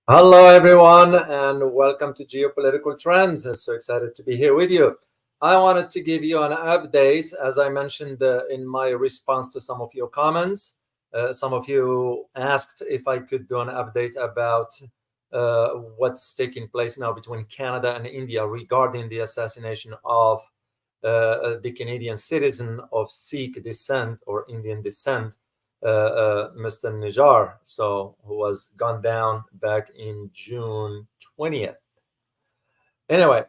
Hello, everyone, and welcome to Geopolitical Trends. I'm so excited to be here with you. I wanted to give you an update, as I mentioned in my response to some of your comments. Some of you asked if I could do an update about what's taking place now between Canada and India regarding the assassination of the Canadian citizen of Sikh descent or Indian descent, Mr. Nijar, who was gunned down back in June 20th. Anyway,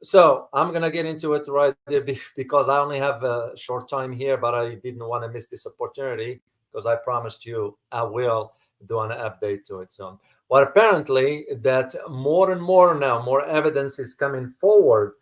so I'm gonna get into it right there because I only have a short time here, but I didn't want to miss this opportunity because I promised you I will do an update to it soon. Well, apparently that more and more now, more evidence is coming forward.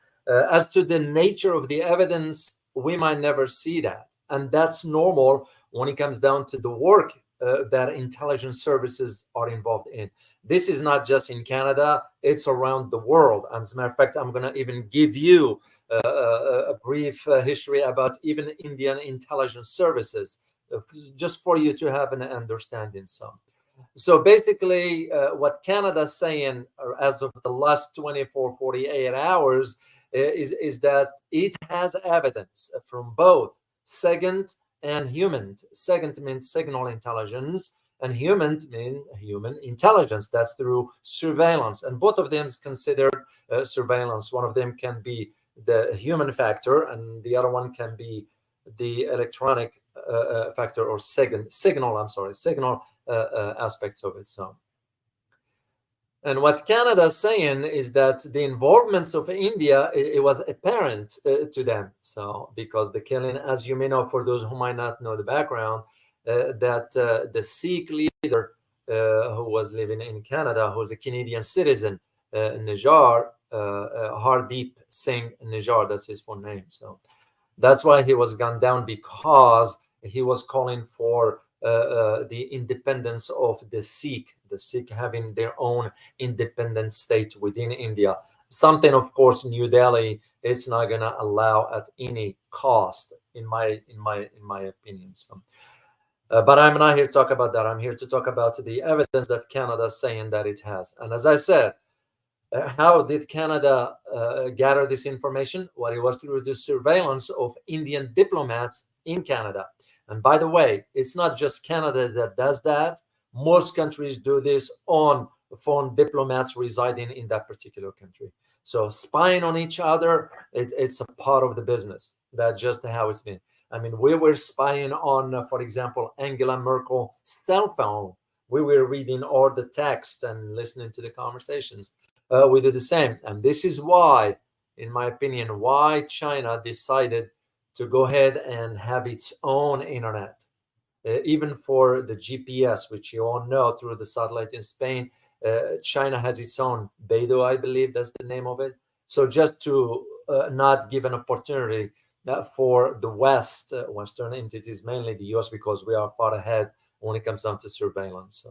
As to the nature of the evidence, we might never see that, and that's normal when it comes down to the work that intelligence services are involved in. This is not just in Canada, it's around the world. As a matter of fact, I'm going to even give you a brief history about even Indian intelligence services, just for you to have an understanding. So basically, what Canada's saying as of the last 24, 48 hours is that it has evidence from both SIGINT and human. SIGINT means signal intelligence, and human mean human intelligence. That's through surveillance, and both of them is considered surveillance. One of them can be the human factor, and the other one can be the electronic factor or signal. I'm sorry, signal aspects of it. And what Canada is saying is that the involvement of India, it was apparent to them. So because the killing, as you may know, for those who might not know the background, that the Sikh leader who was living in Canada, who was a Canadian citizen, Nijar, Hardeep Singh Nijar, that's his full name. So that's why he was gunned down, because he was calling for the independence of the Sikh having their own independent state within India. Something, of course, New Delhi is not going to allow at any cost, in my opinion. But I'm not here to talk about that. I'm here to talk about the evidence that Canada is saying that it has. And as I said, how did Canada gather this information? Well, it was through the surveillance of Indian diplomats in Canada. And by the way, it's not just Canada that does that. Most countries do this on foreign diplomats residing in that particular country. So spying on each other, it's a part of the business. That's just how it's been. I mean, we were spying on, for example, Angela Merkel's cell phone. We were reading all the text and listening to the conversations. We do the same. And this is why, in my opinion, why China decided to go ahead and have its own internet. Even for the GPS, which you all know through the satellite in Spain, China has its own Beidou, I believe that's the name of it. So just to not give an opportunity for the West, Western entities, mainly the US, because we are far ahead when it comes down to surveillance.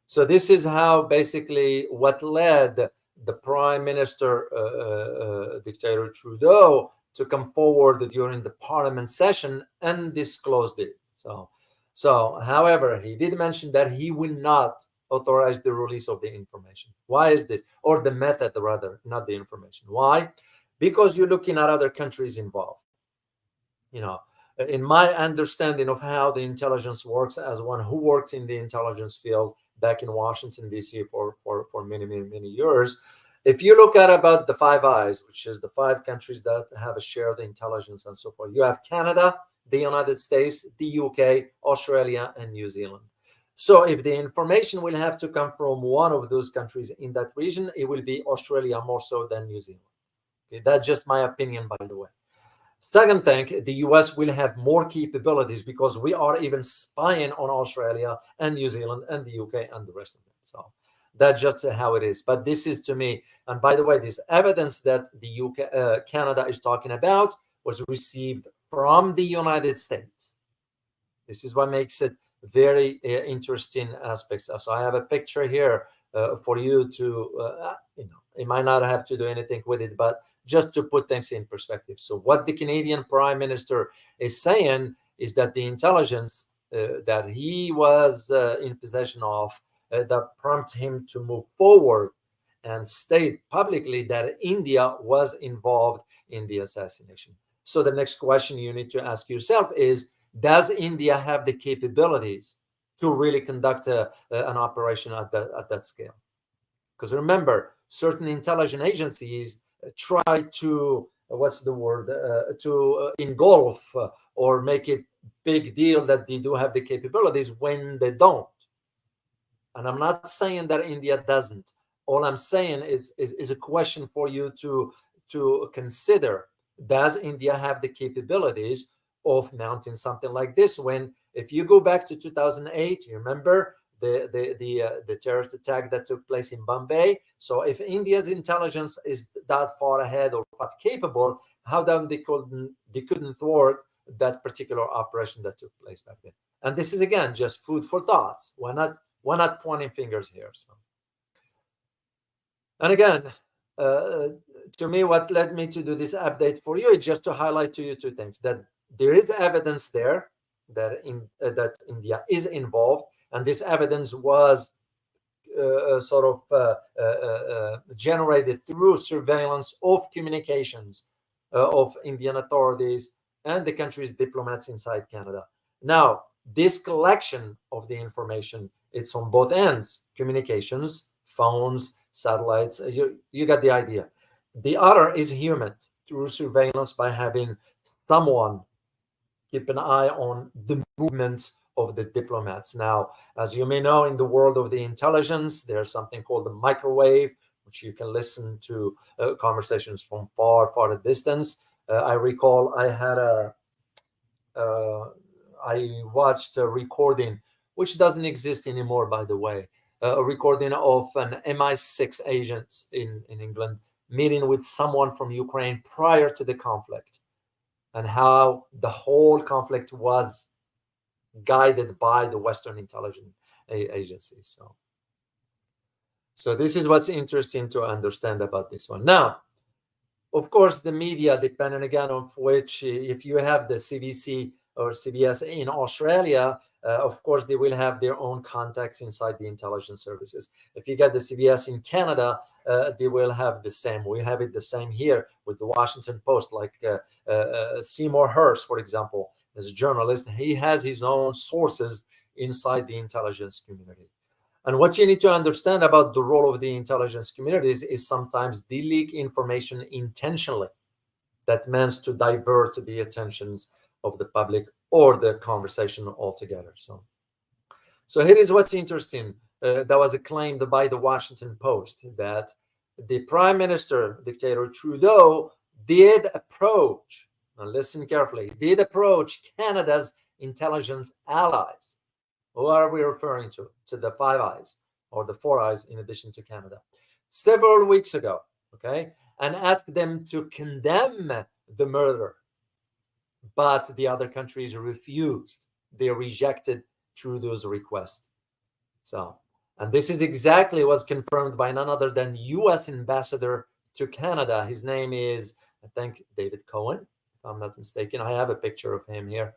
So this is how basically what led the Prime Minister, Dictator Trudeau, to come forward during the Parliament session and disclosed it. So, however, he did mention that he will not authorize the release of the information. Why is this? Or the method, rather, not the information. Why? Because you're looking at other countries involved. You know, in my understanding of how the intelligence works, as one who worked in the intelligence field back in Washington, D.C. for many years, if you look at about the Five Eyes, which is the five countries that have a shared intelligence and so forth, you have Canada, the United States, the UK, Australia, and New Zealand. So if the information will have to come from one of those countries in that region, it will be Australia more so than New Zealand. Okay, that's just my opinion, by the way. Second thing, the US will have more capabilities because we are even spying on Australia and New Zealand and the UK and the rest of them. So that's just how it is. But this is, to me, and by the way, this evidence that the UK, Canada is talking about was received from the United States. This is what makes it very interesting aspects. So I have a picture here for you to, you might not have to do anything with it, but just to put things in perspective. So what the Canadian Prime Minister is saying is that the intelligence that he was in possession of that prompted him to move forward and state publicly that India was involved in the assassination. So the next question you need to ask yourself is, does India have the capabilities to really conduct an operation at that scale? Because remember, certain intelligence agencies try to, what's the word, to engulf or make it big deal that they do have the capabilities when they don't. And I'm not saying that India doesn't. All I'm saying is a question for you to consider. Does India have the capabilities of mounting something like this? When, if you go back to 2008, you remember the terrorist attack that took place in Bombay. So if India's intelligence is that far ahead or that capable, how come they couldn't thwart that particular operation that took place back then? And this is again just food for thoughts. Why not pointing fingers here? So, and again, uh, to me, what led me to do this update for you is just to highlight to you two things: that there is evidence there that India is involved, and this evidence was sort of generated through surveillance of communications of Indian authorities and the country's diplomats inside Canada. Now, this collection of the information, it's on both ends: communications, phones, satellites. You got the idea. The other is human, through surveillance, by having someone keep an eye on the movements of the diplomats. Now, as you may know, in the world of the intelligence, there's something called the microwave, which you can listen to conversations from far, far distance. I recall uh, I watched a recording, which doesn't exist anymore, by the way, a recording of an MI6 agent in England meeting with someone from Ukraine prior to the conflict, and how the whole conflict was guided by the Western intelligence agencies. So this is what's interesting to understand about this one. Now, of course, the media, depending again on which, if you have the CBC or CBS in Australia, of course, they will have their own contacts inside the intelligence services. If you get the CBS in Canada, they will have the same. We have it the same here with the Washington Post, like Seymour Hersh, for example, as a journalist. He has his own sources inside the intelligence community. And what you need to understand about the role of the intelligence communities is sometimes they leak information intentionally. That means to divert the attentions of the public or the conversation altogether. So here is what's interesting. That was claimed by the Washington Post that the Prime Minister, Dictator Trudeau, did approach, now listen carefully, did approach Canada's intelligence allies. Who are we referring to? To the Five Eyes or the Four Eyes in addition to Canada. Several weeks ago, okay, and asked them to condemn the murder. But the other countries refused. They rejected Trudeau's request. So, and this is exactly what's confirmed by none other than U.S. Ambassador to Canada. His name is, I think, David Cohen, if I'm not mistaken. I have a picture of him here.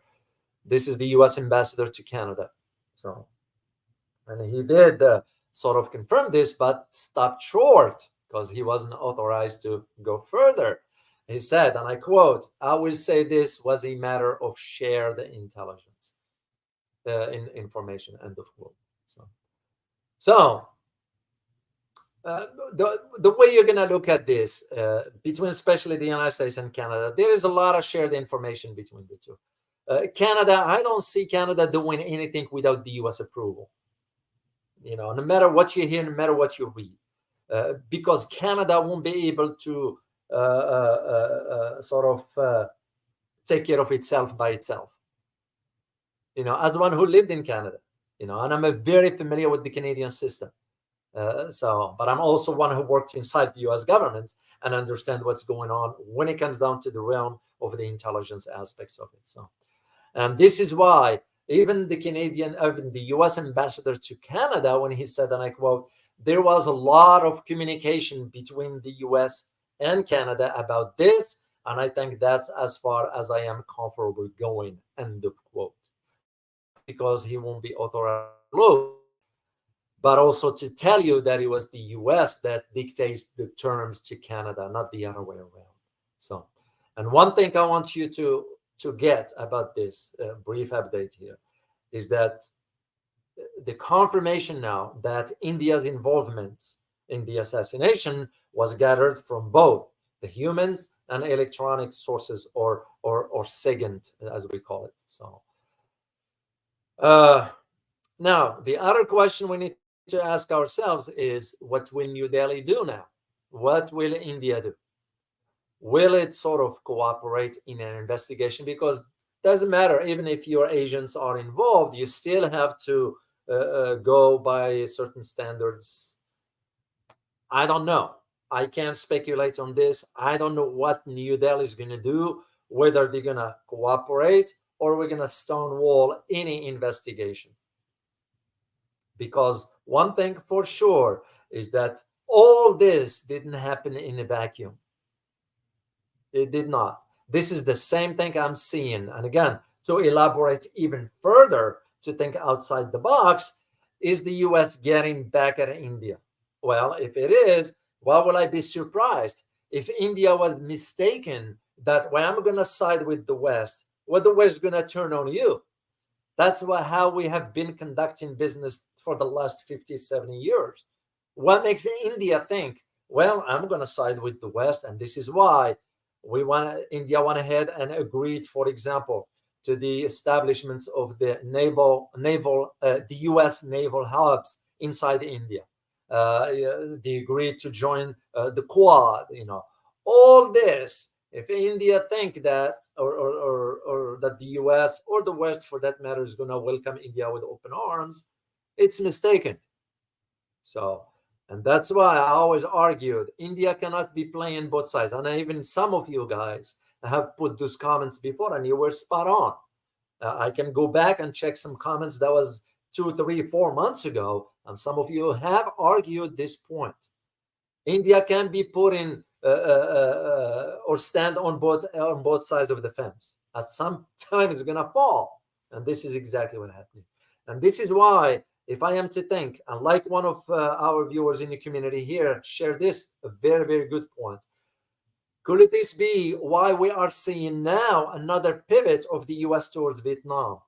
This is the U.S. Ambassador to Canada. So, and he did sort of confirm this, but stopped short because he wasn't authorized to go further. He said, and I quote, "I will say this was a matter of shared intelligence, information," end of quote. So the way you're going to look at this, between especially the United States and Canada, there is a lot of shared information between the two. Canada, I don't see Canada doing anything without the U.S. approval. No matter what you hear, no matter what you read, because Canada won't be able to sort of take care of itself by itself. As one who lived in Canada, and I'm very familiar with the Canadian system. But I'm also one who worked inside the U.S. government and understand what's going on when it comes down to the realm of the intelligence aspects of it. And this is why even the U.S. ambassador to Canada, when he said, and I quote, "There was a lot of communication between the U.S. and Canada about this, and I think that's as far as I am comfortable going," end of quote. Not because he won't be authorized to disclose, but also to tell you that it was the US that dictates the terms to Canada, not the other way around. So, and one thing I want you to get about this brief update here is that the confirmation now that India's involvement in the assassination was gathered from both the humans and electronic sources, or SIGINT, as we call it. So now the other question we need to ask ourselves is, what will New Delhi do now? What will India do? Will it sort of cooperate in an investigation? Because it doesn't matter, even if your agents are involved, you still have to go by certain standards. I don't know. I can't speculate on this. I don't know what New Delhi is going to do, whether they're going to cooperate or we're going to stonewall any investigation. Because one thing for sure is that all this didn't happen in a vacuum. It did not. This is the same thing I'm seeing. And again, to elaborate even further, to think outside the box, is the US getting back at India? Well, if it is, why will I be surprised if India was mistaken that, well, I'm going to side with the West, well, the West is going to turn on you? That's how we have been conducting business for the last 50, 70 years. What makes India think, well, I'm going to side with the West, and this is why India went ahead and agreed, for example, to the establishments of the the U.S. naval hubs inside India. They agreed to join the Quad. All this. If India think that, or that the U.S. or the West, for that matter, is going to welcome India with open arms, it's mistaken. So. And that's why I always argued India cannot be playing both sides. And even some of you guys have put those comments before, and you were spot on. I can go back and check some comments that was 2, 3, 4 months ago, and some of you have argued this point. India can be put in or stand on both sides of the fence. At some time, it's gonna fall, and this is exactly what happened. And this is why, if I am to think, and like one of our viewers in the community here share this, a very, very good point. Could this be why we are seeing now another pivot of the US towards Vietnam?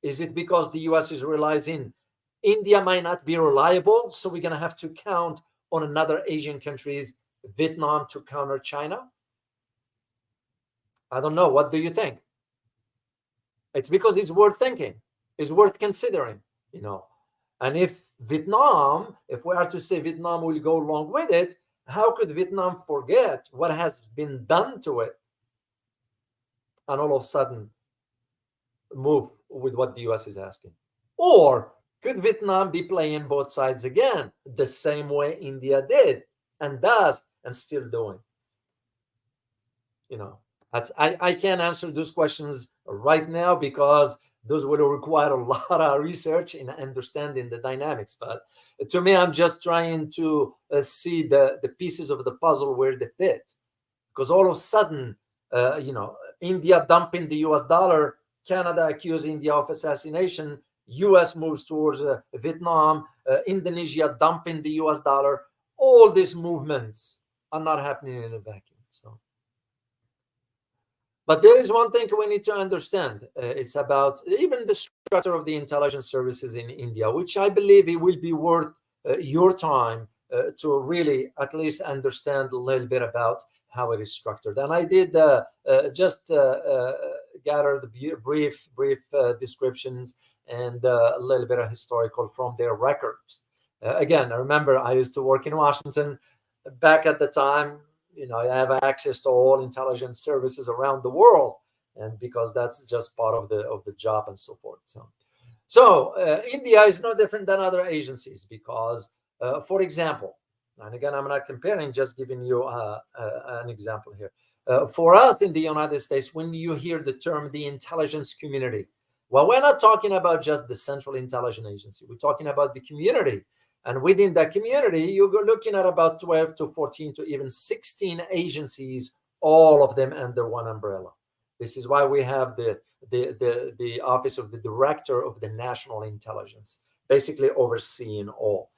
Is it because the US is realizing India might not be reliable, so we're going to have to count on another Asian countries, Vietnam, to counter China? I don't know. What do you think? It's because it's worth thinking. It's worth considering, And if Vietnam, if we are to say Vietnam will go along with it, how could Vietnam forget what has been done to it and all of a sudden move with what the US is asking? Or could Vietnam be playing both sides again, the same way India did and does and still doing? I can't answer those questions right now because those will require a lot of research in understanding the dynamics. But to me, I'm just trying to see the pieces of the puzzle where they fit. Because all of a sudden, India dumping the US dollar, Canada accused India of assassination, US moves towards Vietnam, Indonesia dumping the US dollar. All these movements are not happening in a vacuum. But there is one thing we need to understand. It's about even the structure of the intelligence services in India, which I believe it will be worth your time to really at least understand a little bit about how it is structured. And I did just gather the brief descriptions and a little bit of historical from their records. Again, I remember I used to work in Washington back at the time. I have access to all intelligence services around the world, and because that's just part of the job and so forth. So India is no different than other agencies because, for example, and again, I'm not comparing, just giving you an example here. For us in the United States, when you hear the term the intelligence community, well, we're not talking about just the Central Intelligence Agency. We're talking about the community. And within that community, you're looking at about 12 to 14 to even 16 agencies, all of them under one umbrella. This is why we have the Office of the Director of the National Intelligence. basically overseeing all.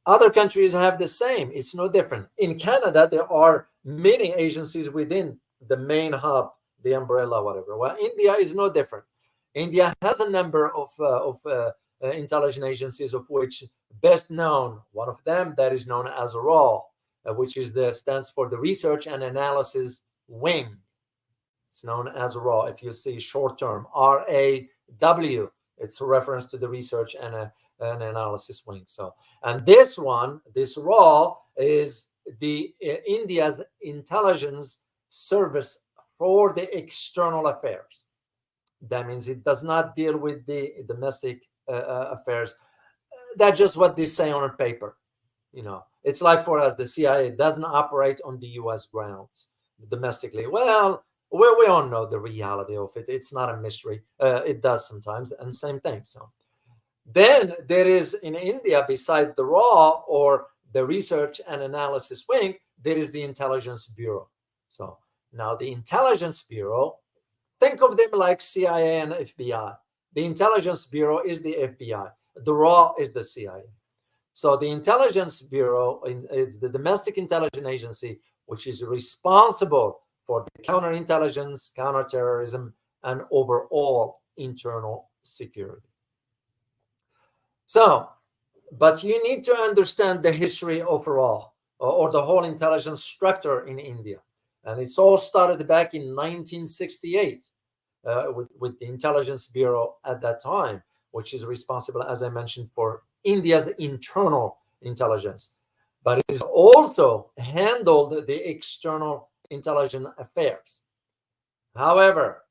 Other countries have the same. It's no different. In Canada, there are many agencies within the main hub, the umbrella, whatever. Well, India is no different. India has a number of intelligence agencies, of which best known, one of them that is known as RAW, which is the stands for the Research and Analysis Wing. It's known as RAW. If you see short term, RAW, it's a reference to the Research and an Analysis Wing. So, and this one, this RAW, is the India's intelligence service for the external affairs. That means it does not deal with the domestic affairs. That's just what they say on a paper. It's like for us, the CIA doesn't operate on the U.S. grounds domestically. Well, we all know the reality of it. It's not a mystery. It does sometimes, and same thing. So then there is in India, beside the RAW or the Research and Analysis Wing, there is the Intelligence Bureau. So now the Intelligence Bureau, think of them like CIA and FBI. The Intelligence Bureau is the FBI. The RAW is the CIA. So the Intelligence Bureau is the domestic intelligence agency, which is responsible for the counterintelligence, counterterrorism, and overall internal security. So, but you need to understand the history overall, or the whole intelligence structure in India. And it's all started back in 1968 with the Intelligence Bureau at that time, which is responsible, as I mentioned, for India's internal intelligence. But it is also handled the external intelligence affairs. However,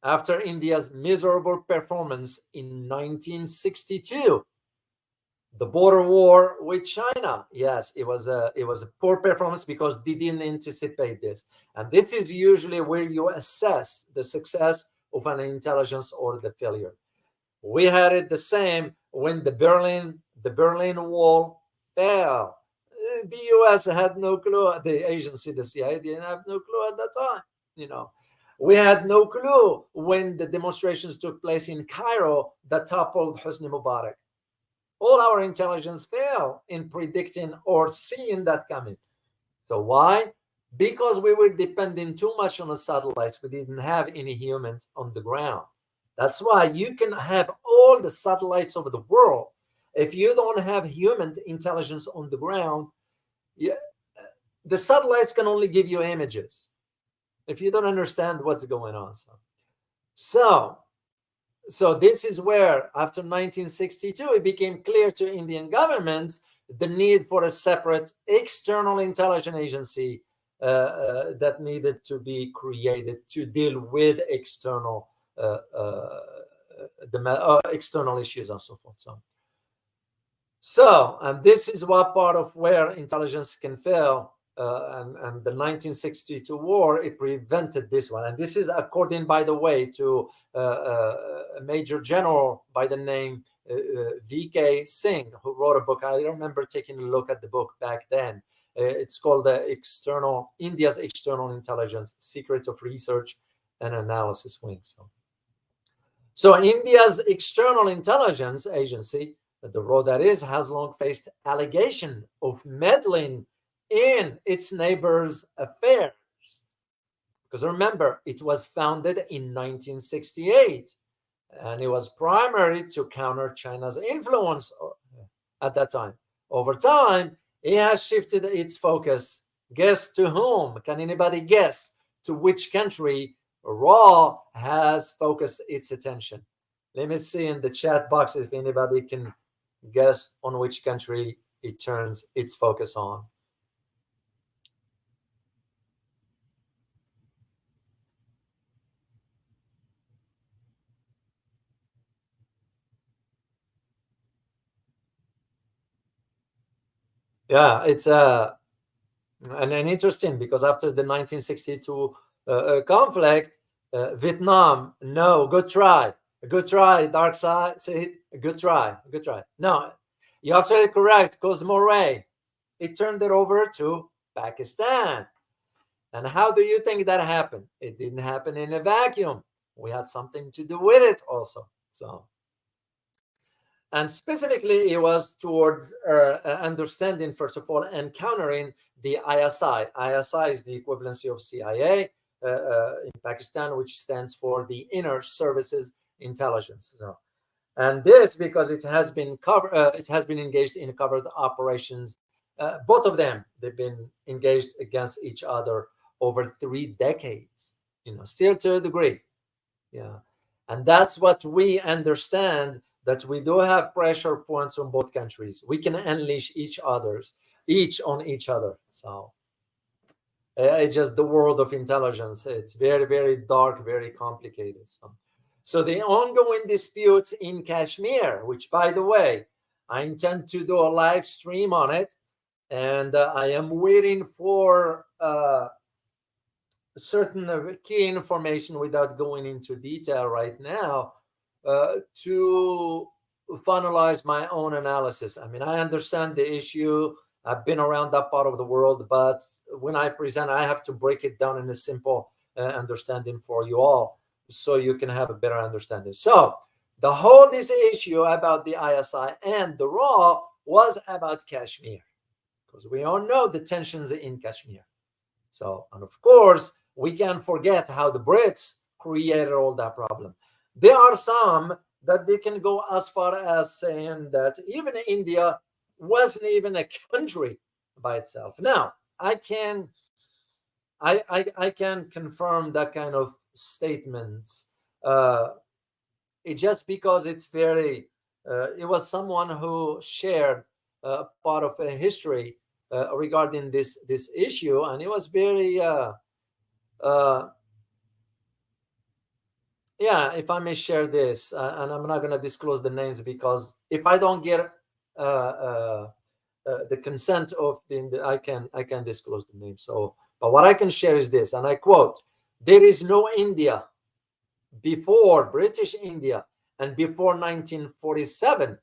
after India's miserable performance in 1962, the border war with China, yes, it was a poor performance because they didn't anticipate this. And this is usually where you assess the success of an intelligence or the failure. We had it the same when the Berlin Wall fell. The U.S. had no clue. The agency, the CIA, didn't have no clue at that time. We had no clue when the demonstrations took place in Cairo that toppled Hosni Mubarak. All our intelligence failed in predicting or seeing that coming. So why? Because we were depending too much on the satellites. We didn't have any humans on the ground. That's why you can have all the satellites over the world. If you don't have human intelligence on the ground, the satellites can only give you images if you don't understand what's going on. So this is where, after 1962, it became clear to Indian government the need for a separate external intelligence agency that needed to be created to deal with external external issues and so forth. And this is what part of where intelligence can fail. And the 1962 war, it prevented this one. And this is according, by the way, to a major general by the name V.K. Singh, who wrote a book. I remember taking a look at the book back then. It's called India's External Intelligence, Secrets of Research and Analysis Wing. So India's External Intelligence Agency, the RAW that is, has long faced allegation of meddling in its neighbors' affairs. Because remember, it was founded in 1968, and it was primarily to counter China's influence at that time. Over time, it has shifted its focus. Guess to whom? Can anybody guess to which country RAW has focused its attention? Let me see in the chat box if anybody can guess on which country it turns its focus on. Yeah, it's and interesting because after the 1962 conflict, Vietnam, no, good try, dark side, say good try. No, you're absolutely correct, Cosmo-Ray. It turned it over to Pakistan. And how do you think that happened? It didn't happen in a vacuum. We had something to do with it also. And specifically, it was towards understanding, first of all, and countering the ISI. ISI is the equivalency of CIA in Pakistan, which stands for the Inner Services Intelligence. So, and this because it has been engaged in covert operations. Both of them, they've been engaged against each other over 3 decades. Still to a degree. Yeah. And that's what we understand, that we do have pressure points on both countries. We can unleash each on each other. So it's just the world of intelligence. It's very, very dark, very complicated. So the ongoing disputes in Kashmir, which, by the way, I intend to do a live stream on it, and I am waiting for certain key information without going into detail right now to finalize my own analysis. I mean, I understand the issue. I've been around that part of the world, but when I present, I have to break it down in a simple understanding for you all so you can have a better understanding. So this issue about the ISI and the RAW was about Kashmir, because we all know the tensions in Kashmir. So, and of course, we can't forget how the Brits created all that problem. There are some that they can go as far as saying that even India wasn't even a country by itself. Now, I can confirm that kind of statements. It just because it's very. It was someone who shared part of a history regarding this issue, and it was very. Yeah, if I may share this, and I'm not going to disclose the names, because if I don't get the consent of I can disclose the name. So, but what I can share is this, and I quote: "There is no India before British India and before 1947.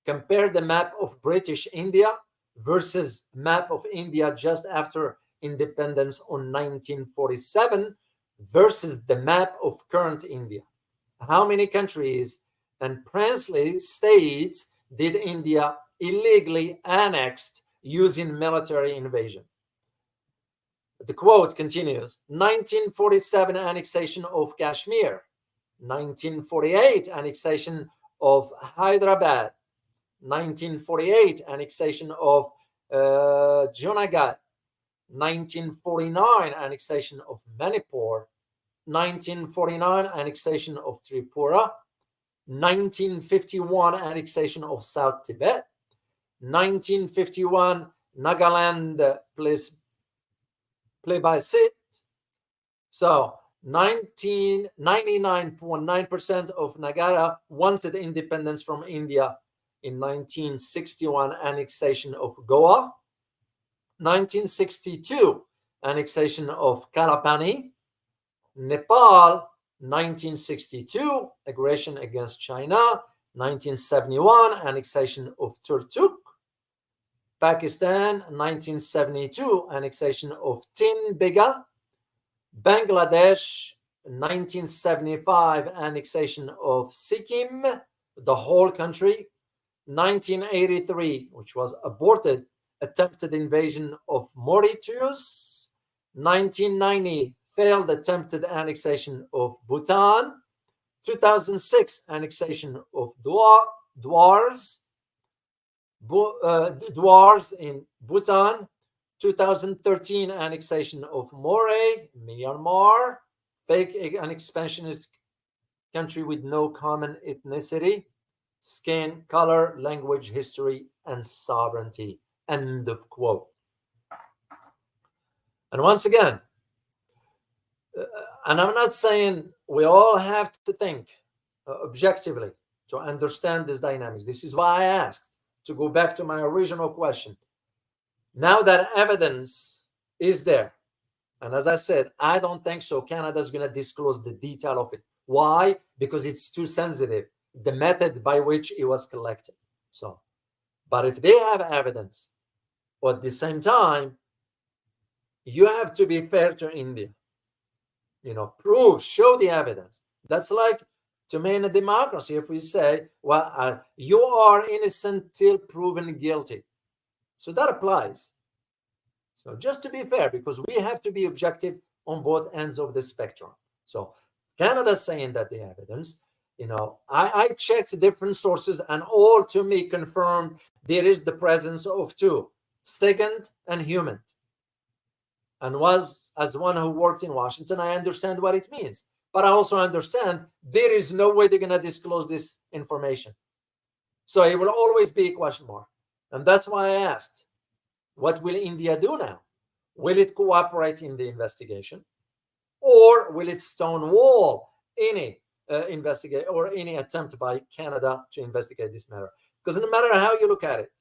Compare the map of British India versus map of India just after independence on 1947 versus the map of current India. How many countries and princely states did India illegally annexed using military invasion?" The quote continues: 1947 annexation of Kashmir, 1948 annexation of Hyderabad, 1948 annexation of Junagadh, 1949 annexation of Manipur, 1949 annexation of Tripura, 1951 annexation of South Tibet, 1951 Nagaland plebiscite. So 99.9% of Nagara wanted independence from India in 1961 annexation of Goa, 1962 annexation of Kalapani, Nepal, 1962 aggression against China, 1971 annexation of Turtuk, Pakistan, 1972 annexation of Tin Bega, Bangladesh, 1975 annexation of Sikkim, the whole country, 1983, which was aborted, attempted invasion of Mauritius, 1990 failed attempted annexation of Bhutan, 2006 annexation of Dwars in Bhutan, 2013 annexation of Moreh, Myanmar, fake an expansionist country with no common ethnicity, skin, color, language, history, and sovereignty. End of quote. And once again, and I'm not saying we all have to think objectively to understand this dynamics. This is why I asked to go back to my original question. Now that evidence is there, and as I said, I don't think so Canada's going to disclose the detail of it. Why? Because it's too sensitive, the method by which it was collected. So, but if they have evidence, but at the same time, you have to be fair to India. Prove, show the evidence. That's like to maintain a democracy if we say, well, you are innocent till proven guilty. So that applies. So just to be fair, because we have to be objective on both ends of the spectrum. So Canada's saying that the evidence, I checked different sources and all to me confirmed there is the presence of two, SIGINT and human. And as one who worked in Washington, I understand what it means. But I also understand there is no way they're going to disclose this information. So it will always be a question mark. And that's why I asked, what will India do now? Will it cooperate in the investigation? Or will it stonewall any investigate or any attempt by Canada to investigate this matter? Because no matter how you look at it,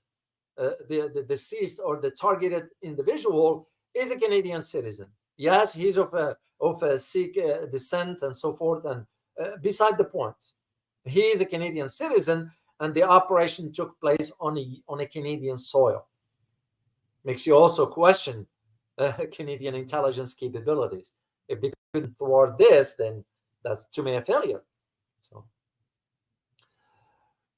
the deceased or the targeted individual is a Canadian citizen. Yes, he's of a Sikh descent and so forth. And beside the point, he is a Canadian citizen, and the operation took place on a Canadian soil. Makes you also question Canadian intelligence capabilities. If they couldn't thwart this, then that's to me a failure.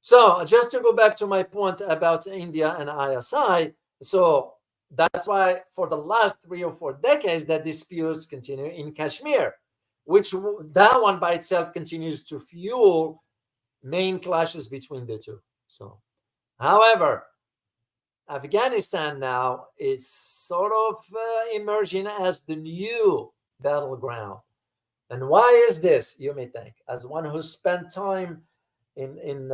So just to go back to my point about India and ISI, so that's why for the last 3 or 4 decades, the disputes continue in Kashmir, which that one by itself continues to fuel main clashes between the two. So, however, Afghanistan now is sort of emerging as the new battleground. And why is this, you may think? As one who spent time in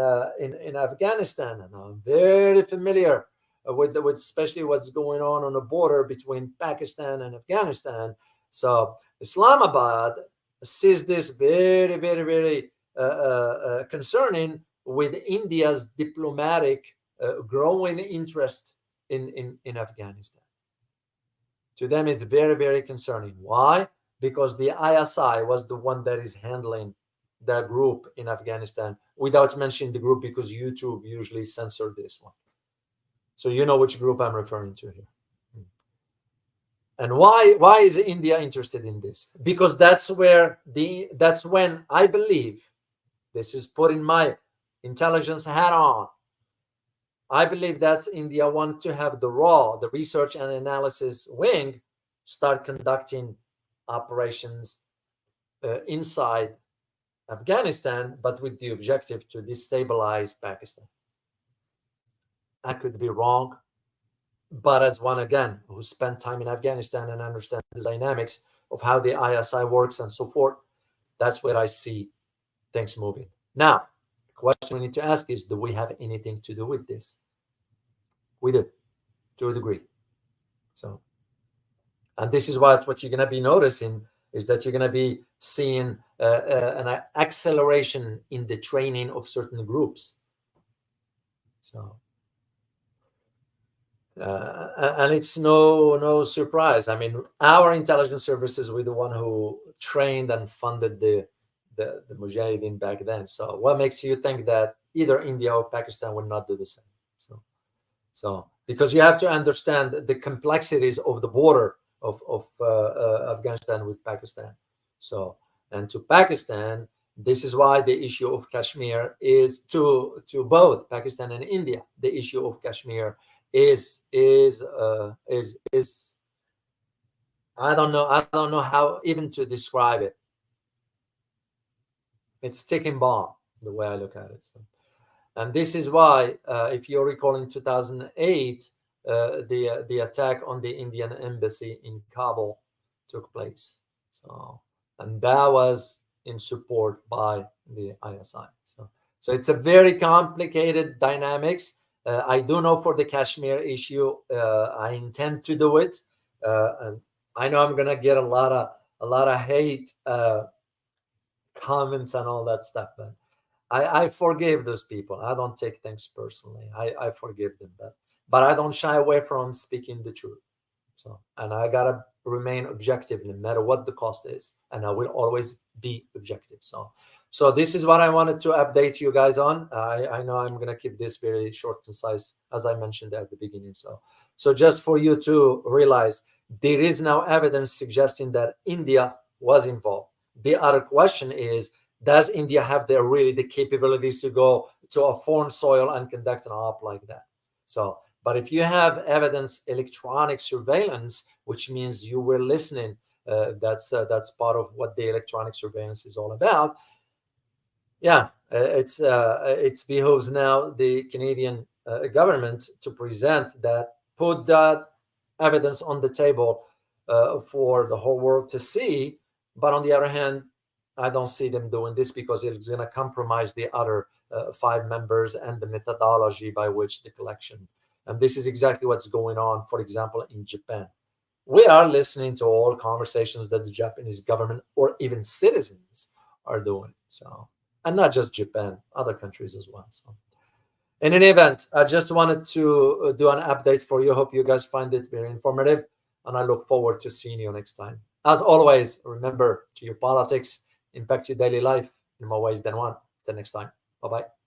Afghanistan, and I'm very familiar with especially what's going on the border between Pakistan and Afghanistan. So Islamabad sees this very, very, very concerning with India's diplomatic growing interest in Afghanistan. To them, is very, very concerning. Why? Because the ISI was the one that is handling the group in Afghanistan, without mentioning the group, because YouTube usually censored this one. So you know which group I'm referring to here. And why is India interested in this? Because that's when I believe, this is putting my intelligence hat on, I believe that India wants to have the research and analysis wing start conducting operations inside Afghanistan, but with the objective to destabilize Pakistan. I could be wrong, but as one, again, who spent time in Afghanistan and understands the dynamics of how the ISI works and so forth, that's where I see things moving. Now, the question we need to ask is, do we have anything to do with this? We do, to a degree. So, and this is what you're going to be noticing, is that you're going to be seeing an acceleration in the training of certain groups. So, and it's no surprise. I mean, our intelligence services were the one who trained and funded the Mujahideen back then. So what makes you think that either India or Pakistan would not do the same? So because you have to understand the complexities of the border of Afghanistan with Pakistan. So, and to Pakistan, this is why the issue of Kashmir is to both Pakistan and India. The issue of Kashmir is I don't know how even to describe it. It's ticking bomb, the way I look at it. So, and this is why, if you recall, in 2008, the attack on the Indian embassy in Kabul took place. So, and that was in support by the ISI. So it's a very complicated dynamics. I do know for the Kashmir issue, I intend to do it. And I know I'm gonna get a lot of hate comments and all that stuff, but I forgive those people. I don't take things personally. I forgive them, but I don't shy away from speaking the truth. So, and I gotta remain objective no matter what the cost is, and I will always be objective. So this is what I wanted to update you guys on. I know I'm gonna keep this very short, concise, as I mentioned at the beginning. So just for you to realize, there is now evidence suggesting that India was involved. The other question is, Does India have really the capabilities to go to a foreign soil and conduct an op like that? So, but if you have evidence, electronic surveillance, which means you were listening, that's part of what the electronic surveillance is all about. Yeah, it's behooves now the Canadian government to present that, put that evidence on the table for the whole world to see. But on the other hand, I don't see them doing this because it's going to compromise the other five members and the methodology by which the collection. And this is exactly what's going on, for example, in Japan. We are listening to all conversations that the Japanese government or even citizens are doing. So, and not just Japan, other countries as well. So, in any event, I just wanted to do an update for you. Hope you guys find it very informative, and I look forward to seeing you next time. As always, remember, to your politics impact your daily life in more ways than one. Till next time. Bye bye.